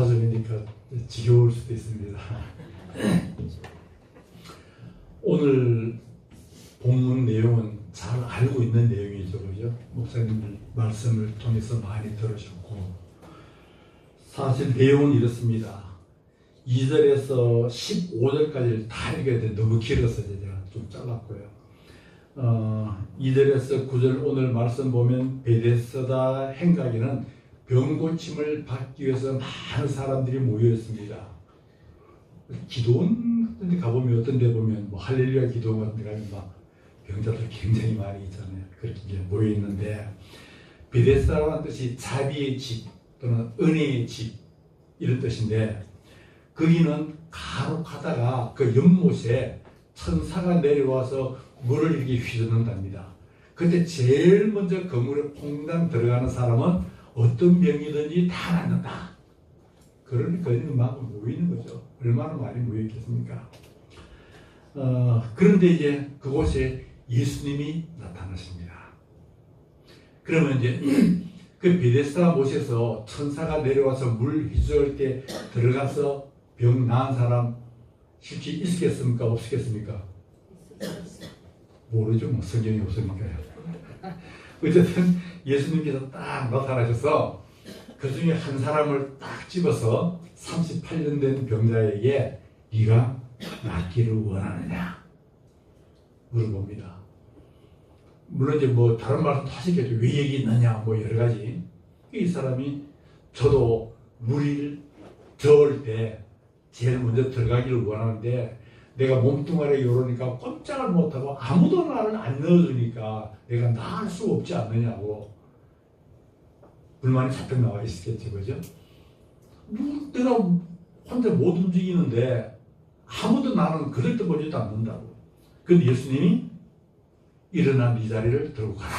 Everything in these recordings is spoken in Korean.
자주니까 지겨울 수도 있습니다. 오늘 본문 내용은 잘 알고 있는 내용이죠, 그죠? 목사님들 말씀을 통해서 많이 들으셨고, 사실 내용은 이렇습니다. 2절에서 15절까지를 다 읽어야 돼. 너무 길어서 제가 좀 잘랐고요. 2절에서 9절 오늘 말씀 보면 베데스다 행각에는 병 고침을 받기 위해서 많은 사람들이 모여 있습니다. 기도원 같은 데 가보면 어떤 데 보면 뭐 할렐루야 기도원 같은 데 가면 막 병자들 굉장히 많이 있잖아요. 그렇게 이제 모여 있는데, 베데스다라는 뜻이 자비의 집 또는 은혜의 집 이런 뜻인데, 거기는 가로가다가 그 연못에 천사가 내려와서 물을 이렇게 휘젓는답니다. 그때 제일 먼저 그물에 퐁당 들어가는 사람은 어떤 병이든지 다 낫는다. 그러니까 막 모이는 거죠. 얼마나 많이 모여있겠습니까? 그런데 이제 그곳에 예수님이 나타나십니다. 그러면 이제 그 베데스다 못에서 천사가 내려와서 물 휘저을 때 들어가서 병 나은 사람 실제 있겠습니까? 없겠습니까? 모르죠. 뭐 성경이 없으니까요. 어쨌든 예수님께서 딱 나타나셔서 그 중에 한 사람을 딱 집어서 38년 된 병자에게 네가 낫기를 원하느냐 물어봅니다. 물론 이제 뭐 다른 말씀도 하시겠죠. 왜 여기 있느냐 뭐 여러 가지. 이 사람이 저도 물이 저을 때 제일 먼저 들어가기를 원하는데 내가 몸뚱아리에 요러니까 꼼짝을 못하고 아무도 나를 안 넣어주니까 내가 나을 수 없지 않느냐고 불만이 잔뜩 나와 있었겠지, 그죠? 내가 혼자 못 움직이는데 아무도 나는 그럴 때 보지도 않는다고. 근데 예수님이 일어나 네 자리를 들고 가라.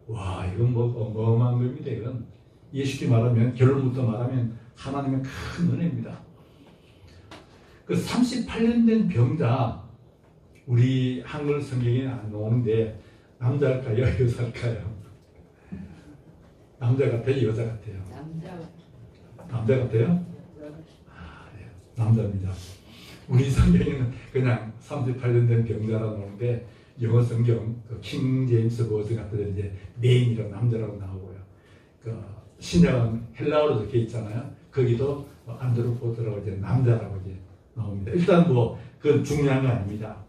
와, 이건 뭐 어마어마한 겁니다. 이건 예수께 말하면, 결론부터 말하면 하나님의 큰 은혜입니다. 그 38년 된 병자, 우리 한글 성경에 안 나오는데 남자일까요? 여자일까요? 남자 같아요? 여자 같아요? 남자 같아요? 네, 남자입니다. 우리 성경에는 그냥 38년 된 병자라 나오는데 영어 성경 킹 제임스 버전 같은 데 이제 메인이라고 남자라고 나오고요. 그 신약은 헬라어로 적혀 있잖아요. 거기도 안드로포스라고 이제 남자라고 이제 나옵니다. 일단 뭐 그건 중요한 거 아닙니다.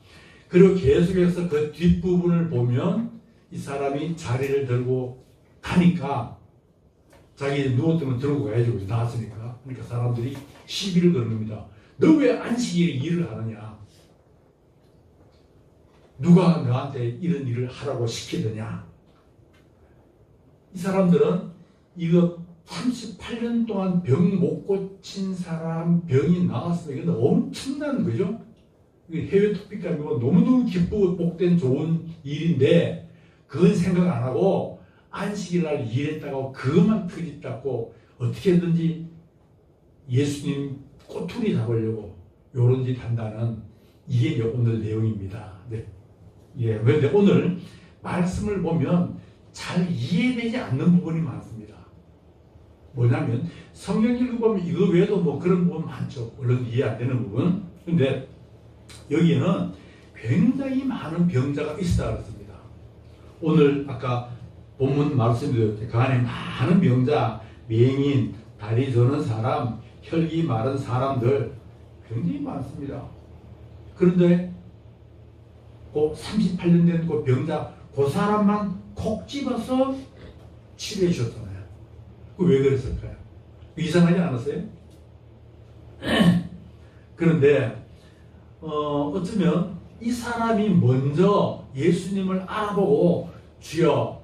그리고 계속해서 그 뒷부분을 보면 이 사람이 자리를 들고 가니까 자기 누웠던 들고 가야죠. 나왔으니까. 그러니까 사람들이 시비를 거는 겁니다. 너 왜 안식일에 일을 하느냐? 누가 너한테 이런 일을 하라고 시키느냐? 이 사람들은 이거 38년 동안 병 못 고친 사람 병이 나왔으면 이건 엄청난 거죠. 해외 토픽 가면 너무너무 기쁘고 복된 좋은 일인데 그건 생각 안 하고 안식일 날 일했다고 그것만 터졌다고 어떻게든지 예수님 꼬투리 잡으려고 요런 짓 한다는 이게 오늘 내용입니다. 네. 예, 그런데 오늘 말씀을 보면 잘 이해되지 않는 부분이 많습니다. 뭐냐면 성경 읽어보면 이거 외에도 뭐 그런 부분 많죠. 물론 이해 안 되는 부분. 근데 여기에는 굉장히 많은 병자가 있다 그랬습니다. 오늘 아까 본문 말씀드렸죠. 그 안에 많은 병자, 맹인, 다리 저는 사람, 혈기 마른 사람들 굉장히 많습니다. 그런데 그 38년 된 그 병자, 그 사람만 콕 집어서 치료해 주셨잖아요. 그 왜 그랬을까요? 이상하지 않았어요? 그런데 어쩌면 이 사람이 먼저 예수님을 알아보고 주여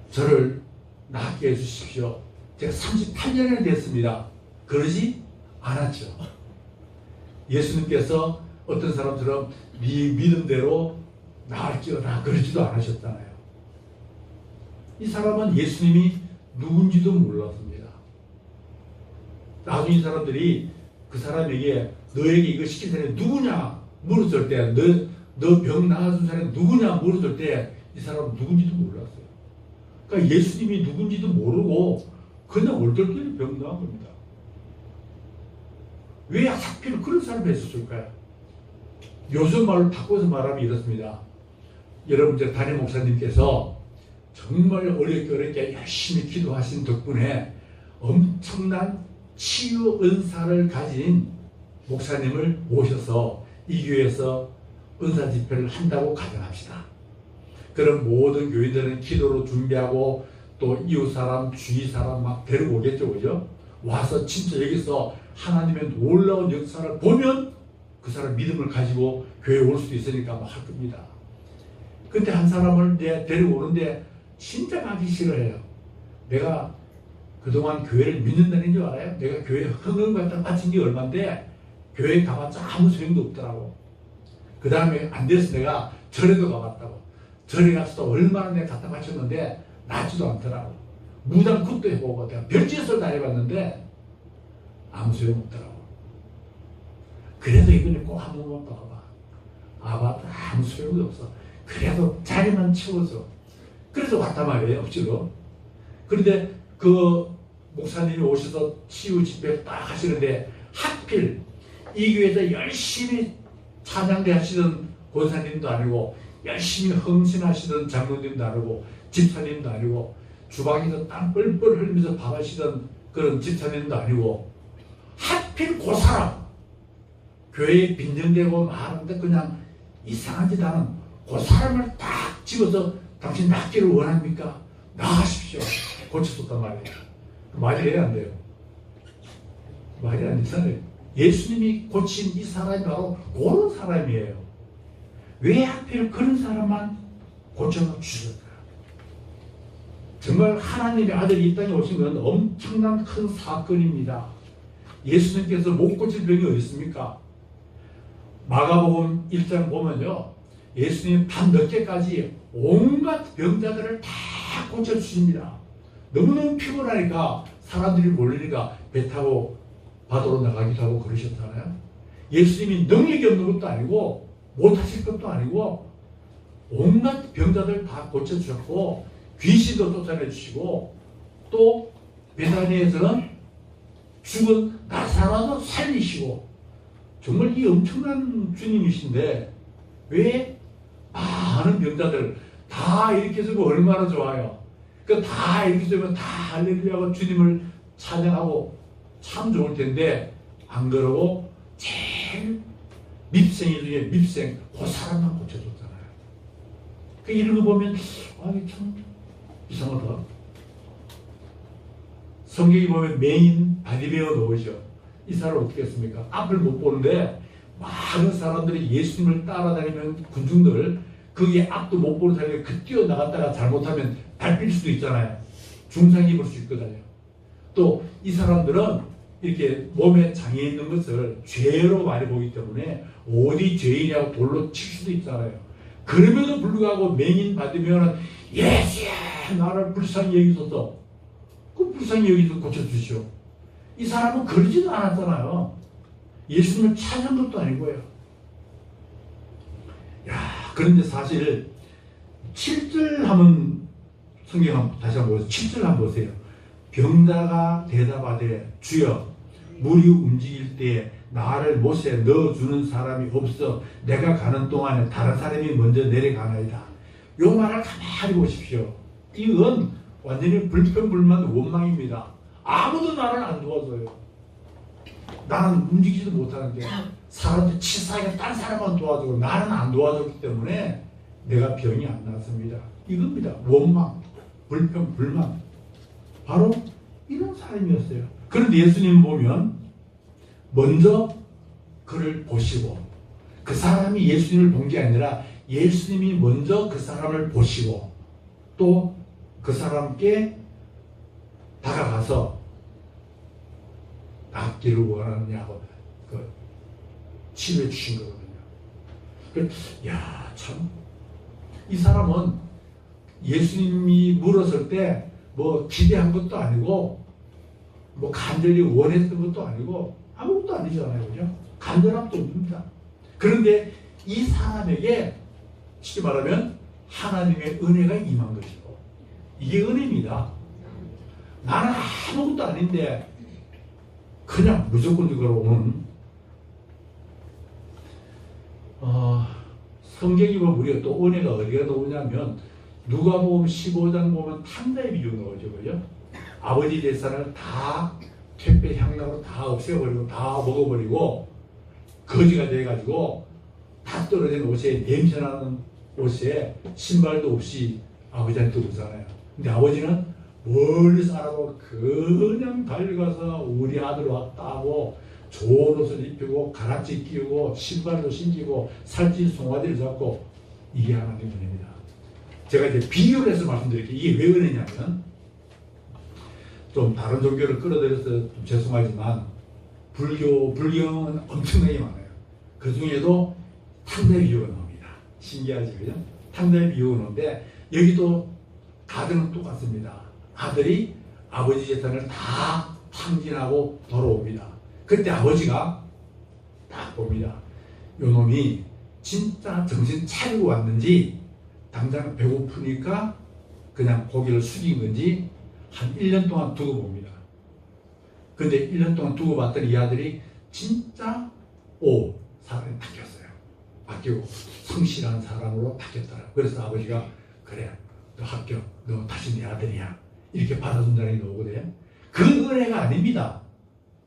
저를 낫게 해주십시오. 제가 38년이 됐습니다. 그러지 않았죠. 예수님께서 어떤 사람처럼 네 믿음대로 나을지어다 그러지도 않으셨잖아요. 이 사람은 예수님이 누군지도 몰랐습니다. 나중에 사람들이 그 사람에게 너에게 이거 시킨 사람이 누구냐 물었을 때, 너 병 나아준 사람이 누구냐 물었을 때 이 사람은 누군지도 몰랐어요. 그러니까 예수님이 누군지도 모르고 그냥 얼떨결에 병나은 겁니다. 왜 하필 그런 사람이 있었을까요? 요즘 말로 바꿔서 말하면 이렇습니다. 여러분, 제 담임 목사님께서 정말 어렵게 열심히 기도하신 덕분에 엄청난 치유 은사를 가진 목사님을 모셔서 이 교회에서 은사 집회를 한다고 가정합시다. 그럼 모든 교인들은 기도로 준비하고 또 이웃 사람, 주위 사람 막 데리고 오겠죠, 그죠? 와서 진짜 여기서 하나님의 놀라운 역사를 보면 그 사람 믿음을 가지고 교회에 올 수도 있으니까 막 할 겁니다. 근데 한 사람을 이제 데리고 오는데 진짜 가기 싫어해요. 내가 그동안 교회를 믿는다는 줄 알아요? 내가 교회 흥을 갖다 바친 게 얼만데 교회 가봤자 아무 소용도 없더라고. 그 다음에 안 돼서 내가 절에도 가봤다고. 절에 가서도 얼마나 내가 갖다 바쳤는데 낫지도 않더라고. 무당국도 해보고 내가 별짓을 다 해봤는데 아무 소용 없더라고. 그래도 이번에 꼭 한 번만 더 가봐. 아봐도 아무 소용도 없어. 그래도 자리만 채워줘. 그래서 왔단 말이에요, 억지로. 그런데 그 목사님이 오셔서 치유 집회를 딱 하시는데 하필 이 교회에서 열심히 찬양대 하시던 권사님도 아니고 열심히 헌신하시던 장로님도 아니고 집사님도 아니고 주방에서 땀 뻘뻘 흘리면서 밥하시던 그런 집사님도 아니고 하필 그 사람 교회에 빈정되고 말하는데 그냥 이상한 짓 하는 그 사람을 딱 집어서 당신 낫기를 원합니까? 나가십시오. 고쳐줬단 말이에요. 말이 해야 안 돼요. 말이 안 되잖아요. 예수님이 고친 이 사람이 바로 그런 사람이에요. 왜 하필 그런 사람만 고쳐주셨을까요? 정말 하나님의 아들이 이 땅에 오신 건 엄청난 큰 사건입니다. 예수님께서 못 고칠 병이 어디 있습니까? 마가복음 1장 보면요, 예수님 밤 늦게까지 온갖 병자들을 다 고쳐주십니다. 너무너무 피곤하니까 사람들이 몰리니까 배 타고 바다로 나가기도 하고 그러셨잖아요. 예수님이 능력이 없는 것도 아니고 못하실 것도 아니고 온갖 병자들 다 고쳐주셨고 귀신도 쫓아내주시고 또 베다니에서는 죽은 나사로도 살리시고 정말 이 엄청난 주님이신데 왜 많은 병자들 다 이렇게 해주면 얼마나 좋아요. 다 이렇게 해주면 다 할렐루야고 주님을 찬양하고 참 좋을 텐데 안 그러고 제일 밉생이 중에 밉생 그 사람만 고쳐줬잖아요. 이런 거 보면 참 이상하다. 성경에 보면 맹인 바디메어 나오죠. 이 사람 어떻게 했습니까? 앞을 못 보는데 많은 사람들이 예수님을 따라다니는 군중들 거기에 앞도 못 보는 사람이 뛰어나갔다가 잘못하면 밟힐 수도 있잖아요. 중상 입을 수 있거든요. 또 이 사람들은 이렇게 몸에 장애 있는 것을 죄로 많이 보기 때문에 어디 죄인이라고 돌로 칠 수도 있잖아요. 그럼에도 불구하고 맹인 받으면 예수야 나를 불쌍히 여기소서. 그 불쌍히 여기서 고쳐주시오. 이 사람은 그러지도 않았잖아요. 예수님을 찾은 것도 아니고요. 그런데 사실 7절 하면 성경 한번 다시 한번 보세요. 7절 한번 보세요. 병자가 대답하되 주여 물이 움직일 때에 나를 못에 넣어주는 사람이 없어 내가 가는 동안에 다른 사람이 먼저 내려가나이다. 요 말을 가만히 보십시오. 이건 완전히 불평불만 원망입니다. 아무도 나를 안 도와줘요. 나는 움직이지도 못하는데 사람들 치사하게 딴 사람만 도와주고 나는 안 도와줬기 때문에 내가 병이 안 났습니다. 이겁니다. 원망, 불평, 불만. 바로 이런 사람이었어요. 그런데 예수님 보면 먼저 그를 보시고 그 사람이 예수님을 본 게 아니라 예수님이 먼저 그 사람을 보시고 또 그 사람께 다가가서 낫기를 원하느냐고 치료해 주신 거거든요. 참 이 사람은 예수님이 물었을 때 뭐 기대한 것도 아니고 뭐 간절히 원했던 것도 아니고 아무것도 아니잖아요. 그죠? 간절함도 없습니다. 그런데 이 사람에게 쉽게 말하면 하나님의 은혜가 임한 것이고 이게 은혜입니다. 나는 아무것도 아닌데 그냥 무조건적으로 오는 성경이 보면 우리가 또 은혜가 어디가 나오냐면 누가복음 15장 보면 탕자의 비유 나오죠. 그죠? 아버지 재산을 다 택배 향락으로 다 없애버리고 다 먹어버리고 거지가 돼가지고 다 떨어진 옷에 냄새나는 옷에 신발도 없이 아버지한테 오잖아요. 근데 아버지는 멀리서 알아보고 그냥 달려가서 우리 아들 왔다고 좋은 옷을 입히고 가락지 끼우고 신발도 신기고 살찐 송아지를 잡고 이게 하나님의 은혜입니다. 제가 이제 비유를 해서 말씀드릴게요. 이게 왜 은혜냐면 좀 다른 종교를 끌어들여서 좀 죄송하지만 불경은 엄청나게 많아요. 그 중에도 탕자의 비유가 나옵니다. 신기하죠, 그죠? 탕자의 비유가 나오는데 여기도 가정은 똑같습니다. 아들이 아버지 재산을 다 탕진하고 돌아옵니다. 그때 아버지가 딱 봅니다. 요 놈이 진짜 정신 차리고 왔는지 당장 배고프니까 그냥 고개를 숙인 건지 한 1년 동안 두고 봅니다. 근데 1년 동안 두고 봤더니 이 아들이 진짜 사람이 바뀌었어요. 바뀌고 성실한 사람으로 바뀌었더라. 그래서 아버지가 그래 너 합격, 너 다시 내 아들이야 이렇게 받아준다는 게 나오거든요. 그 은혜가 아닙니다.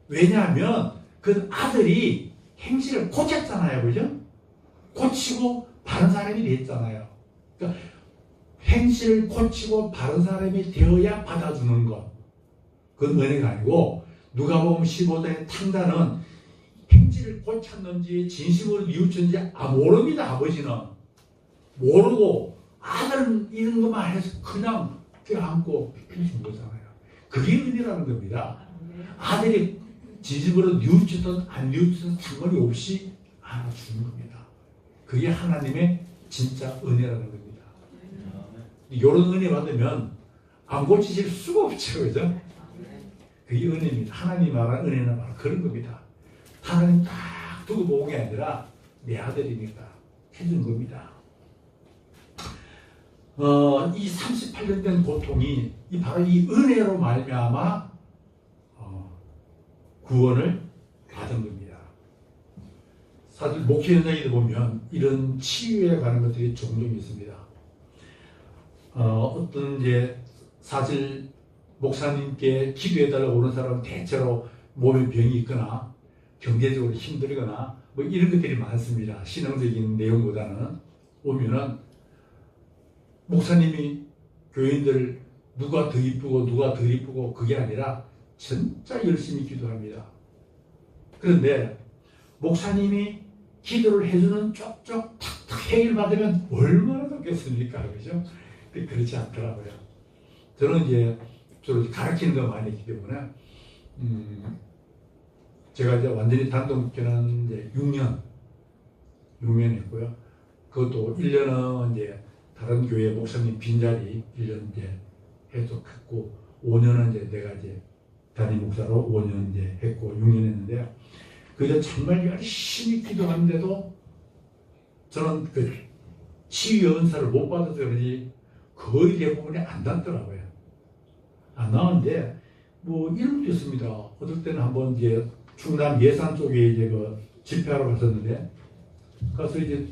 왜냐하면 그 아들이 행실을 고쳤잖아요. 그죠? 고치고 바른 사람이 됐잖아요. 그러니까 행실을 고치고 바른 사람이 되어야 받아주는 것. 그건 은혜가 아니고 누가복음 15장의 탕자는 행실을 고쳤는지 진심으로 뉘우쳤는지 모릅니다. 아버지는 모르고 아들은 이런 것만 해서 그냥 껴안고 준 거잖아요. 그게 은혜라는 겁니다. 아들이 진심으로 뉘우치든 안 뉘우치든 상관이 없이 알아주는 겁니다. 그게 하나님의 진짜 은혜라는 겁니다. 이런 은혜 받으면 안 고치실 수가 없죠. 그죠? 그게 은혜입니다. 하나님 말하는 은혜는 바로 그런 겁니다. 하나님 딱 두고 보는 게 아니라 내 아들이니까 해준 겁니다. 이 38년 된 고통이 바로 이 은혜로 말미암아 구원을 받은 겁니다. 사실 목회 현장에 보면 이런 치유에 관한 것들이 종종 있습니다. 어떤 이제 사실 목사님께 기도해달라고 오는 사람은 대체로 몸에 병이 있거나 경제적으로 힘들거나 뭐 이런 것들이 많습니다. 신앙적인 내용보다는 오면은 목사님이 교인들 누가 더 이쁘고 누가 덜 이쁘고 그게 아니라 진짜 열심히 기도합니다. 그런데 목사님이 기도를 해주는 쪽쪽 탁탁 해일 받으면 얼마나 좋겠습니까? 그죠? 그렇지 않더라고요. 저는 이제 주로 가르치는 거 많이 했기 때문에 제가 이제 완전히 단독 목회는 이제 6년 했고요. 그것도 1년은 이제 다른 교회 목사님 빈자리 1년 이제 해석했고 5년은 이제 내가 이제 담임 목사로 5년 이제 했고 6년 했는데 그저 정말 열심히 기도하는데도 저는 그 치유 은사를 못 받아서 그런지 거의 대부분이 안 낫더라고요. 안 나오는데 뭐 이런 것도 있습니다. 어떨 때는 한번 이제 충남 예산 쪽에 이제 그 집회하러 갔었는데 가서 이제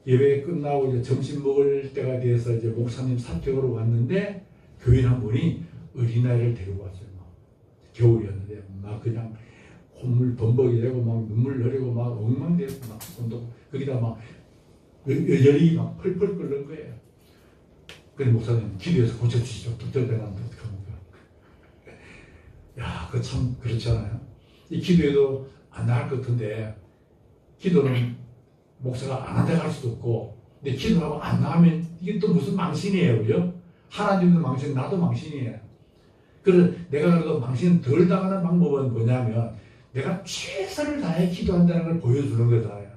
예배 끝나고 이제 점심 먹을 때가 돼서 이제 목사님 사택으로 왔는데 교인 한 분이 어린아이를 데리고 왔어요. 막. 겨울이었는데 막 그냥 콧물 범벅이 되고 막 눈물 흐르고 막 엉망되고 막 손도 거기다 막 열이 막 펄펄 끓는 거예요. 그래서 목사님 기도해서 고쳐주시죠. 득들대는데 어떡합니까? 야, 그 참 그렇잖아요. 이 기도해도 안 나을 것 같은데 기도는 목사가 안 한다고 할 수도 없고 근데 기도하고 안 나오면 이게 또 무슨 망신이에요. 그죠? 하나님도 망신, 나도 망신이에요. 그래서 내가 그래도 망신 덜 당하는 방법은 뭐냐면 내가 최선을 다해 기도한다는 걸 보여주는 거잖아요.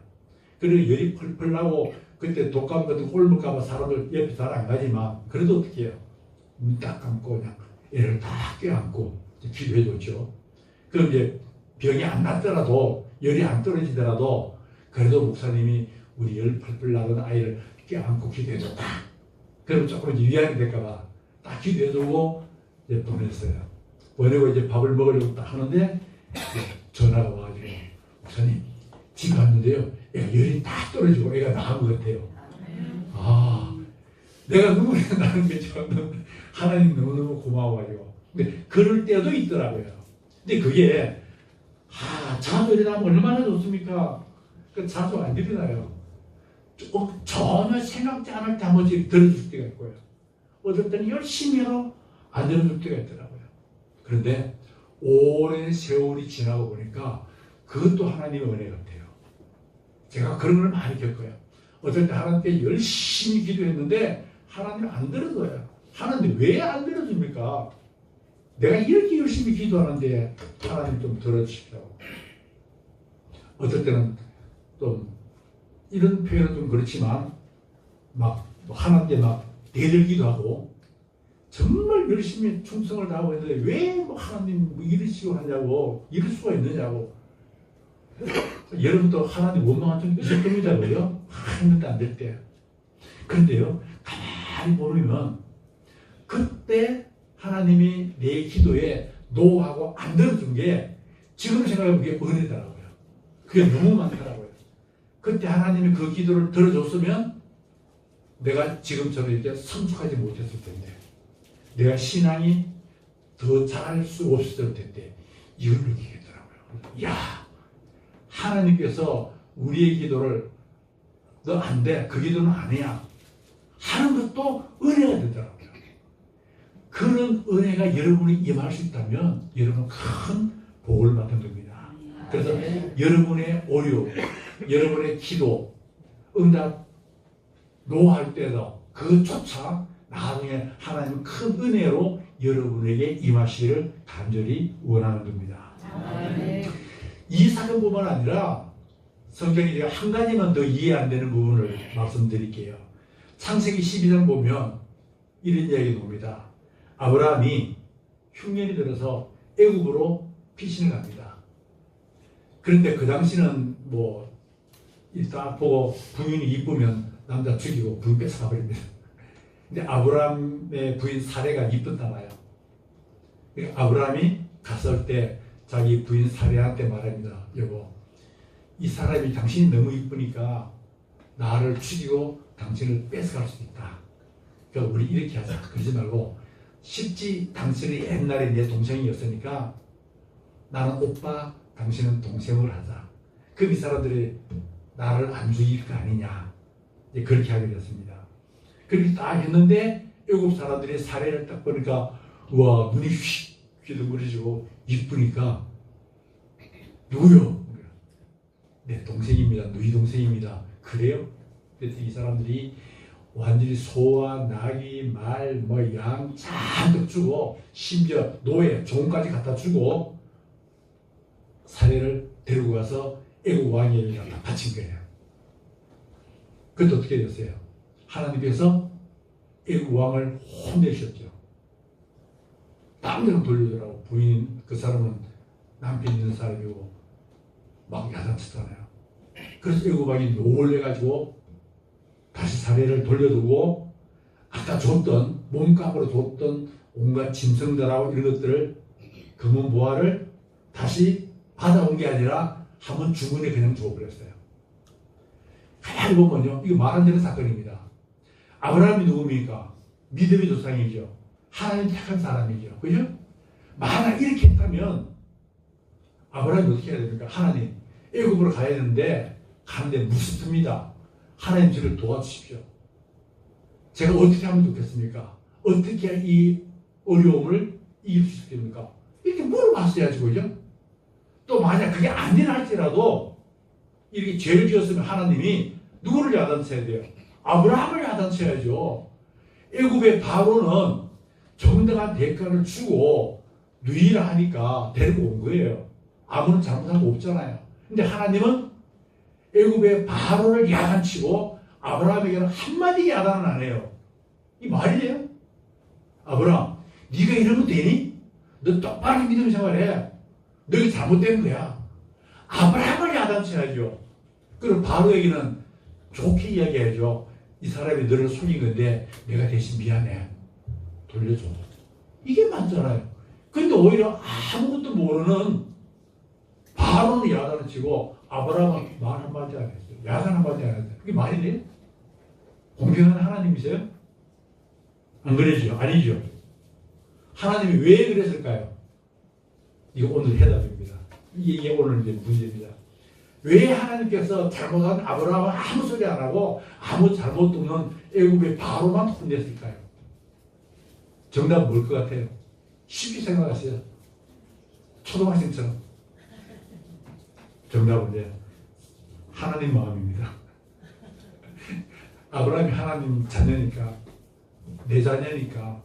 그리고 열이 펄펄 나고 그때 독감 같은 꼴 먹을까봐 사람들 옆에 잘 안 가지만 그래도 어떻게 해요? 눈 딱 감고 그냥 애를 딱 껴안고 기도해 줬죠. 그럼 이제 병이 안 났더라도 열이 안 떨어지더라도 그래도 목사님이 우리 열 펄펄 나던 아이를 껴안고 기도해 줬다. 그럼 조금 위안이 될까봐 딱 기도해 주고 이제 보냈어요. 보내고 이제 밥을 먹으려고 딱 하는데 전화가 와가지고 목사님 집 갔는데요. 애가 열이 딱 떨어지고 애가 나은 것 같아요. 아, 내가 눈물이 나는 게 저는 하나님 너무너무 고마워가지고. 근데 그럴 때도 있더라고요. 근데 그게 자주 일어나면 얼마나 좋습니까? 그 자주 안 일어나요. 전혀 생각지 않을 때 한 번씩 들어줄 때가 있고요. 어떨 때는 열심히 해도 안 들어줄 때가 있더라고요. 그런데 오랜 세월이 지나고 보니까 그것도 하나님의 은혜 같아요. 제가 그런 걸 많이 겪어요. 어떨 때 하나님께 열심히 기도했는데 하나님 안 들어줘요. 하나님 왜 안 들어줍니까? 내가 이렇게 열심히 기도하는데 하나님 좀 들어주시라고. 어떨 때는 좀 이런 표현은 좀 그렇지만 막 하나님께 막 대들기도 하고 정말 열심히 충성을 다하고 있는데 왜 하나님 이러시고 하냐고 이럴 수가 있느냐고. 여러분도 하나님 원망한 적이 있을 겁니다고요. 했는데 안 될 때. 그런데요 가만히 보면 그때 하나님이 내 기도에 노하고 안 들어준 게 지금 생각해보면 그게 은혜더라고요. 그게 너무 많더라고요. 그때 하나님이 그 기도를 들어줬으면 내가 지금처럼 이렇게 성숙하지 못했을 텐데, 내가 신앙이 더 잘할 수 없었을 텐데 이걸 느끼겠더라고요. 야, 하나님께서 우리의 기도를 너 안 돼, 그 기도는 아니야 하는 것도 은혜가 되더라고요. 그런 은혜가 여러분이 임할 수 있다면 여러분은 큰 복을 받는 겁니다. 그래서 여러분의 오류, 여러분의 기도, 응답 노할 때도 그조차 나중에 하나님은 큰 은혜로 여러분에게 임하시기를 간절히 원하는 겁니다. 이 사건뿐만 아니라 성경이 제가 한 가지만 더 이해 안 되는 부분을 말씀드릴게요. 창세기 12장 보면 이런 이야기 나옵니다. 아브라함이 흉년이 들어서 애굽으로 피신을 갑니다. 그런데 그 당시는 뭐 딱 보고 부인이 이쁘면 남자 죽이고 부인 뺏어가버립니다. 근데 아브라함의 부인 사례가 이쁘다나요. 아브라함이 갔을 때 자기 부인 사례한테 말합니다. 여보, 이 사람이 당신이 너무 이쁘니까 나를 죽이고 당신을 뺏어갈 수 있다. 그러니까 우리 이렇게 하자. 그러지 말고 쉽지, 당신이 옛날에 내 동생이었으니까 나는 오빠, 당신은 동생을 하자. 그럼 이 사람들이 나를 안 죽일 거 아니냐. 이제 그렇게 하게 됐습니다. 그렇게 딱 했는데 애굽 사람들이 사례를 딱 보니까 우와, 눈이 휙 휘둥그레지고 이쁘니까 누구요? 내 동생입니다. 너희 동생입니다. 그래요? 그래서 이 사람들이 완전히 소와 나귀, 말, 뭐 양 잔뜩 주고 심지어 노예, 종까지 갖다 주고 사례를 데리고 가서 애국 왕에게 갖다 바친 거예요. 그때 어떻게 됐어요? 하나님께서 애국 왕을 혼내셨죠. 다른 데로 돌리더라고. 부인, 그 사람은 남편 있는 사람이고 막 야단치잖아요. 그래서 애국 왕이 놀래가지고 다시 사례를 돌려두고 아까 줬던, 몸값으로 줬던 온갖 짐승들하고 이런 것들을 금은 보화를 다시 받아온 게 아니라 한번 주문에 그냥 줘버렸어요. 가만히 보면요, 이거 말 안 되는 사건입니다. 아브라함이 누굽니까? 믿음의 조상이죠. 하나님 택한 사람이죠. 그죠? 만약 이렇게 했다면 아브라함이 어떻게 해야 됩니까? 하나님, 애굽으로 가야 되는데 가는데 무섭습니다. 하나님 저를 도와주십시오. 제가 어떻게 하면 좋겠습니까? 어떻게 이 어려움을 이길 수 있겠습니까? 이렇게 물어봤어야지, 그죠? 또 만약 그게 아니라 할지라도 이렇게 죄를 지었으면 하나님이 누구를 야단쳐야 돼요? 아브라함을 야단쳐야죠. 애굽의 바로는 정당한 대가를 주고 누이라 하니까 데리고 온 거예요. 아무런 잘못한 거 없잖아요. 근데 하나님은 애굽의 바로를 야단치고 아브라함에게는 한마디 야단은 안 해요. 이 말이 돼요? 아브라함, 네가 이러면 되니? 너 똑바로 믿음 생활해. 너희 잘못된 거야. 아브라함을 야단쳐야죠. 그럼 바로에게는 좋게 이야기해야죠. 이 사람이 너를 속인 건데 내가 대신 미안해. 돌려줘. 이게 맞잖아요. 근데 오히려 아무것도 모르는 바로는 야단을 치고 아브라함은 말 한마디 안 했어요. 야단 한마디 안 했어요. 그게 말이 돼요? 공평한 하나님이세요? 안 그러죠? 아니죠. 하나님이 왜 그랬을까요? 이거 오늘 해답입니다. 이게 오늘 이제 문제입니다. 왜 하나님께서 잘못한 아브라함은 아무 소리 안 하고 아무 잘못 없는 애굽의 바로만 혼냈을까요? 정답은 뭘 것 같아요? 쉽게 생각하세요. 초등학생처럼. 정답은 이제 하나님 마음입니다. 아브라함이 하나님 자녀니까, 내 자녀니까,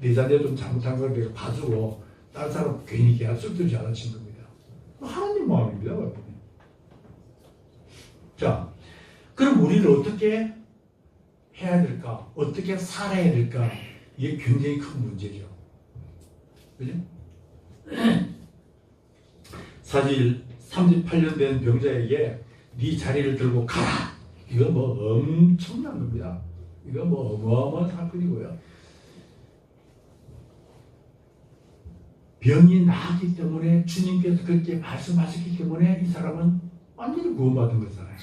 내 자녀 좀 잘못한 걸 내가 봐주고 다른 사람 괜히 걔가 쑥들지 않으신 겁니다. 하나님 마음입니다. 자, 그럼 우리는 어떻게 해야 될까? 어떻게 살아야 될까? 이게 굉장히 큰 문제죠. 그죠? 사실 38년 된 병자에게 네 자리를 들고 가라. 이거 뭐 엄청난 겁니다. 이거 뭐 어마어마한 사건이고요. 병이 나았기 때문에 주님께서 그렇게 말씀하셨기 때문에 이 사람은 완전히 구원받은 거잖아요.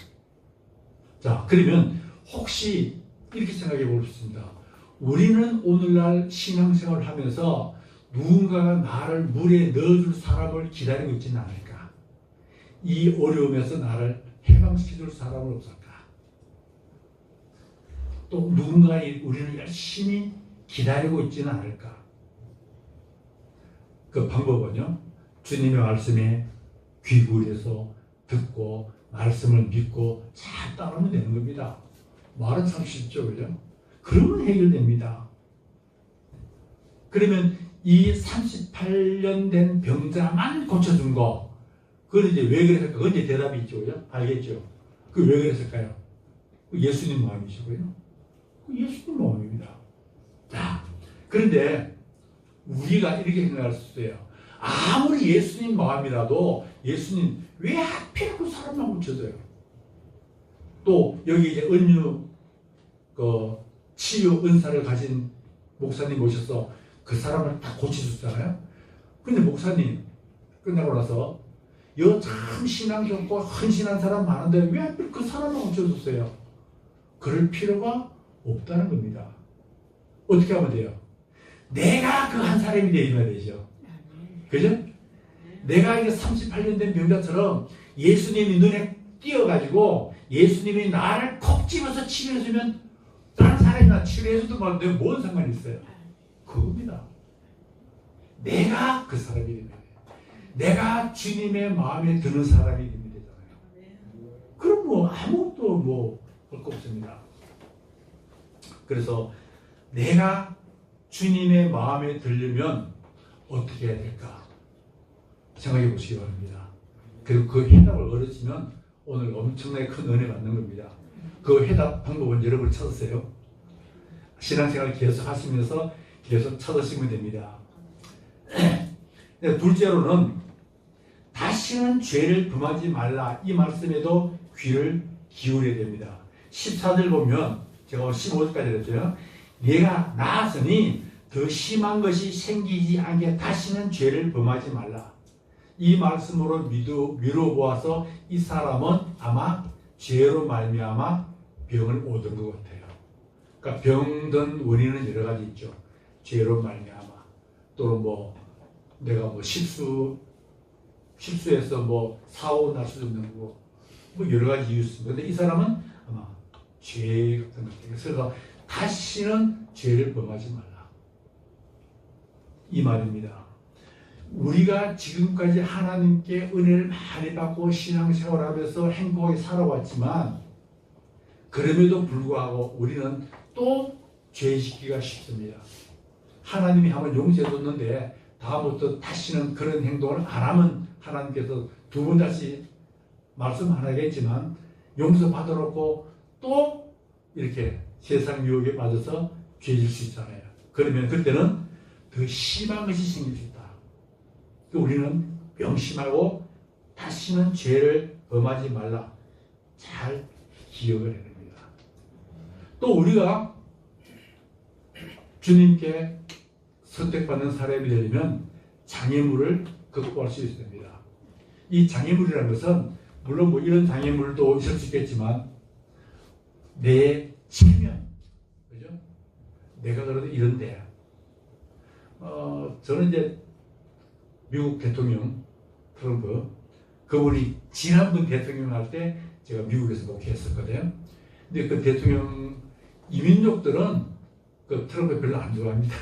자, 그러면 혹시 이렇게 생각해 볼 수 있습니다. 우리는 오늘날 신앙생활을 하면서 누군가가 나를 물에 넣어줄 사람을 기다리고 있지는 않을까? 이 어려움에서 나를 해방시켜줄 사람은 없을까? 또 누군가 우리를 열심히 기다리고 있지는 않을까? 그 방법은요, 주님의 말씀에 귀 기울여서 듣고 말씀을 믿고 잘 따르면 되는 겁니다. 말은 참 쉽죠, 그죠? 그러면 해결됩니다. 그러면 이 38년 된 병자만 고쳐준 거, 그건 이제 왜 그랬을까? 그건 이제 대답이 있죠, 그죠? 알겠죠? 그 왜 그랬을까요? 예수님 마음이시고요. 예수님 마음입니다. 자, 그런데 우리가 이렇게 생각할 수 있어요. 아무리 예수님 마음이라도 예수님 왜 하필 그 사람만 고쳐줘요? 또 여기 이제 은유 그 치유 은사를 가진 목사님 모셔서 그 사람을 다 고쳐줬잖아요. 근데 목사님 끝나고 나서 여 참 신앙 좋고 헌신한 사람 많은데 왜 하필 그 사람만 고쳐줬어요? 그럴 필요가 없다는 겁니다. 어떻게 하면 돼요? 내가 그 한 사람이 되어야 되죠. 그죠? 내가 이게 38년 된 병자처럼 예수님이 눈에 띄어가지고 예수님이 나를 콕 집어서 치료해주면 다른 사람이 나 치료해줘도 말는데 뭔 상관이 있어요? 그겁니다. 내가 그 사람이 되면 돼요. 내가 주님의 마음에 드는 사람이 되면 되잖아요. 그럼 뭐 아무것도 뭐 볼 거 없습니다. 그래서 내가 주님의 마음에 들려면 어떻게 해야 될까? 생각해 보시기 바랍니다. 그리고 그 해답을 얻으시면 오늘 엄청나게 큰 은혜 받는 겁니다. 그 해답 방법은 여러분 찾으세요. 신앙생활 계속 하시면서 계속 찾으시면 됩니다. 둘째로는 다시는 죄를 범하지 말라. 이 말씀에도 귀를 기울여야 됩니다. 14절 보면 제가 15절까지 했죠. 내가 나았으니 더 심한 것이 생기지 않게 다시는 죄를 범하지 말라. 이 말씀으로 미뤄보아서 이 사람은 아마 죄로 말미암아 병을 얻은 것 같아요. 그러니까 병든 원인은 여러 가지 있죠. 죄로 말미암아 또는 뭐 내가 뭐 실수해서 뭐 사고 날 수도 있는 거고 뭐 여러 가지 이유 있습니다. 근데 이 사람은 아마 죄 같은 것 같아요. 그래서 다시는 죄를 범하지 말라. 이 말입니다. 우리가 지금까지 하나님께 은혜를 많이 받고 신앙생활하면서 행복하게 살아왔지만 그럼에도 불구하고 우리는 또 죄짓기가 쉽습니다. 하나님이 한번 용서해줬는데 다음부터 다시는 그런 행동을 안 하면 하나님께서 두 번 다시 말씀 안 하겠지만 용서받아놓고 또 이렇게 세상 유혹에 빠져서 죄질 수 있잖아요. 그러면 그때는 더 심한 것이 생길 수 있다. 우리는 명심하고 다시는 죄를 범하지 말라. 잘 기억을 해야 됩니다. 또 우리가 주님께 선택받는 사람이 되려면 장애물을 극복할 수 있습니다. 이 장애물이라는 것은 물론 뭐 이런 장애물도 있을 수 있겠지만 내 체면, 그죠? 내가 그래도 이런데 저는 이제 미국 대통령 트럼프 그분이 지난번 대통령 할 때 제가 미국에서 목회했었거든요. 근데 그 대통령 이민족들은 그 트럼프 별로 안 좋아합니다.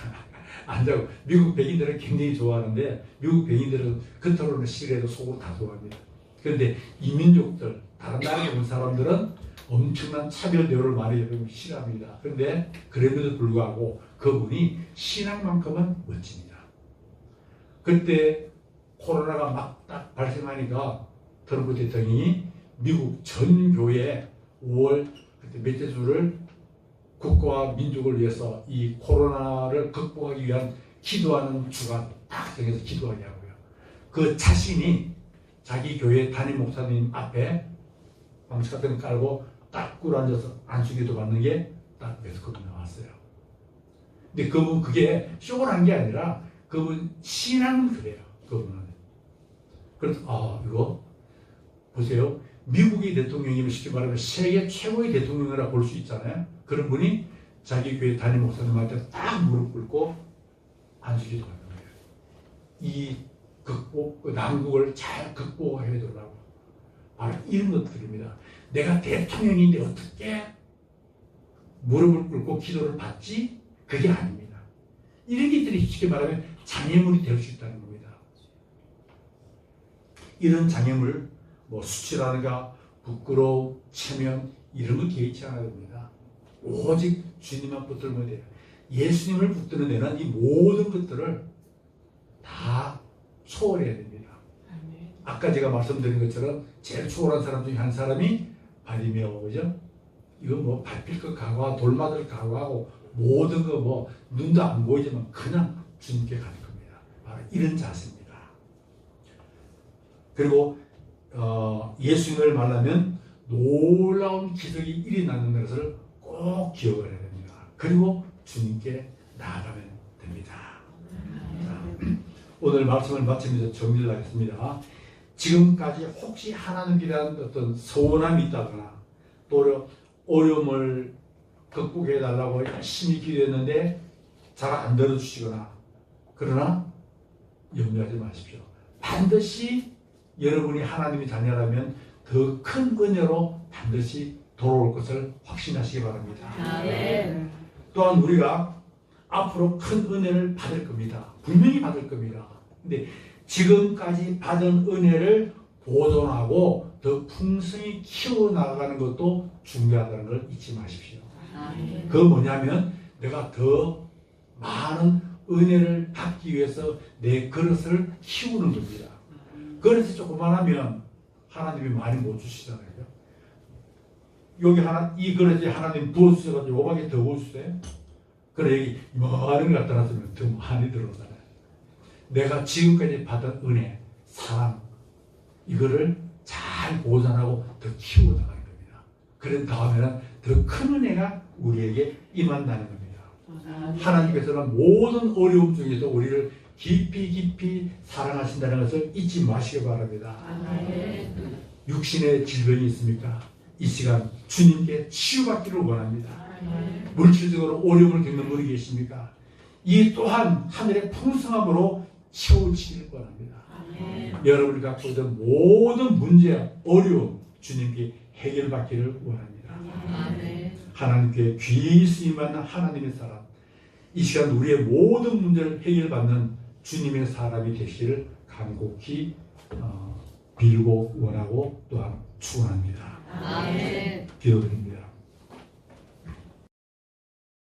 안 좋아하고 미국 백인들은 굉장히 좋아하는데 미국 백인들은 겉으로는 싫어해도 속으로 다 좋아합니다. 그런데 이민족들 다른 나라에 온 사람들은 엄청난 차별 대우를 많이 싫어합니다. 그런데 그럼에도 불구하고 그분이 신앙만큼은 멋집니다. 그때 코로나가 막 딱 발생하니까 트럼프 대통령이 미국 전 교회 5월 그때 몇째 주를 국가와 민족을 위해서 이 코로나를 극복하기 위한 기도하는 주간 딱 정해서 기도하게 하고요. 그 자신이 자기 교회 담임 목사님 앞에 방식 같은 거 깔고 딱 꿇어앉아서 안수기도 받는 게 딱 매스컴이 나왔어요. 근데 그분 그게 쇼를 한 게 아니라 그분 신앙은 그래요. 그분은. 그래서 이거 보세요. 미국의 대통령이면 쉽게 말하면 세계 최고의 대통령이라 볼 수 있잖아요. 그런 분이 자기 교회 담임 목사님한테 딱 무릎 꿇고 안수기도 하는 거예요. 이 극복, 난국을 잘 극복해야 되더라고. 바로 이런 것들입니다. 내가 대통령인데 어떻게 무릎을 꿇고 기도를 받지? 그게 아닙니다. 이런 것들이 쉽게 말하면 장애물이 될 수 있다는 겁니다. 이런 장애물, 뭐 수치라든가 부끄러움, 체면 이런 거 개의치 않아야 됩니다. 오직 주님만 붙들면 돼요. 예수님을 붙드는 데는 이 모든 것들을 다 초월해야 됩니다. 아까 제가 말씀드린 것처럼 제일 초월한 사람 중에 한 사람이 바리메오, 그죠? 이건 뭐 밟힐 것 각오하고 돌맞을 각오하고 모든 거 뭐 눈도 안 보이지만 그냥 주님께 가는 겁니다. 바로 이런 자세입니다. 그리고 예수님을 만나면 놀라운 기적이 일어나는 것을 꼭 기억을 해야 됩니다. 그리고 주님께 나아가면 됩니다. 자, 오늘 말씀을 마치면서 정리를 하겠습니다. 지금까지 혹시 하나님에 대한 어떤 서운함이 있다거나 또 어려움을 극복해 달라고 열심히 기도했는데 잘 안 들어주시거나 그러나 염려하지 마십시오. 반드시 여러분이 하나님의 자녀라면 더 큰 은혜로 반드시 돌아올 것을 확신하시기 바랍니다. 아멘. 또한 우리가 앞으로 큰 은혜를 받을 겁니다. 분명히 받을 겁니다. 근데 지금까지 받은 은혜를 보존하고 더 풍성히 키워나가는 것도 중요하다는 걸 잊지 마십시오. 아멘. 그 뭐냐면 내가 더 많은 은혜를 받기 위해서 내 그릇을 키우는 겁니다. 그릇이 조그만하면 하나님이 많이 못 주시잖아요. 여기 이 그릇에 하나님 부어주셔가지고 요밖에 더 부어주세요. 그래 여기 많은 걸 갖다 놨으면 더 많이 들어오잖아요. 내가 지금까지 받은 은혜, 사랑 이거를 잘 보존하고 더 키워나가는 겁니다. 그런 다음에는 더 큰 은혜가 우리에게 임한다는 겁니다. 하나님께서는 모든 어려움 중에서 우리를 깊이 사랑하신다는 것을 잊지 마시기 바랍니다. 아멘. 육신의 질병이 있습니까? 이 시간 주님께 치유받기를 원합니다. 아멘. 물질적으로 어려움을 겪는 분이 계십니까? 이 또한 하늘의 풍성함으로 채워지기를 원합니다. 아멘. 여러분이 갖고 있는 모든 문제, 어려움 주님께 해결받기를 원합니다. 아멘. 하나님께 귀히 쓰임받는 하나님의 사람, 이 시간 우리의 모든 문제를 해결받는 주님의 사람이 되시기를 간곡히 빌고 원하고 또한 축원합니다. 아멘. 기도드립니다.